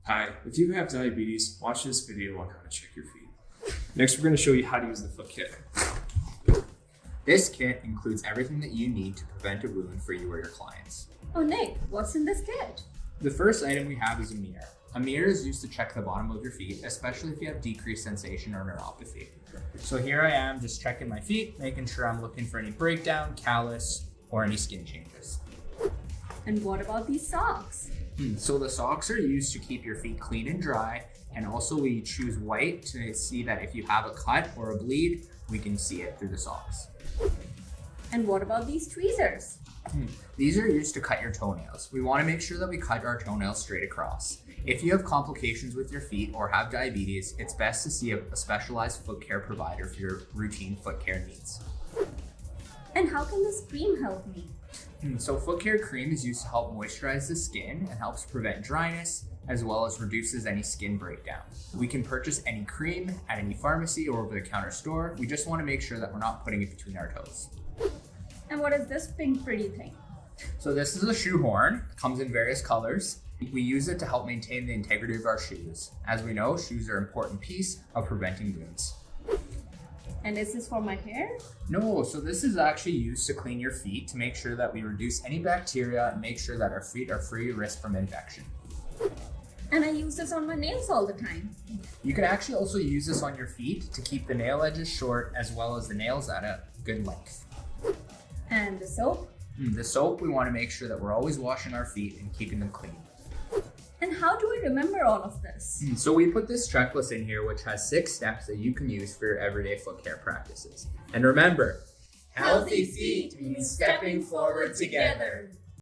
Hi, if you have diabetes, watch this video on how to check your feet. Next, we're going to show you how to use the foot kit. This kit includes everything that you need to prevent a wound for you or your clients. Oh, Nick, what's in this kit? The first item we have is a mirror. A mirror is used to check the bottom of your feet, especially if you have decreased sensation or neuropathy. So here I am just checking my feet, making sure I'm looking for any breakdown, callus, or any skin changes. And what about these socks? So the socks are used to keep your feet clean and dry, and also we choose white to see that if you have a cut or a bleed, we can see it through the socks. And what about these tweezers? These are used to cut your toenails. We want to make sure that we cut our toenails straight across. If you have complications with your feet or have diabetes, it's best to see a specialized foot care provider for your routine foot care needs. And how can this cream help me? So foot care cream is used to help moisturize the skin and helps prevent dryness, as well as reduces any skin breakdown. We can purchase any cream at any pharmacy or over-the-counter store. We just want to make sure that we're not putting it between our toes. And what is this pink pretty thing? So this is a shoe horn. It comes in various colors. We use it to help maintain the integrity of our shoes. As we know, shoes are an important piece of preventing wounds. And is this for my hair? No, so this is actually used to clean your feet to make sure that we reduce any bacteria and make sure that our feet are free of risk from infection. And I use this on my nails all the time. You can actually also use this on your feet to keep the nail edges short as well as the nails at a good length. And the soap? The soap, we want to make sure that we're always washing our feet and keeping them clean. And how do I remember all of this? So we put this checklist in here, which has 6 steps that you can use for your everyday foot care practices. And remember, Healthy feet means stepping forward together.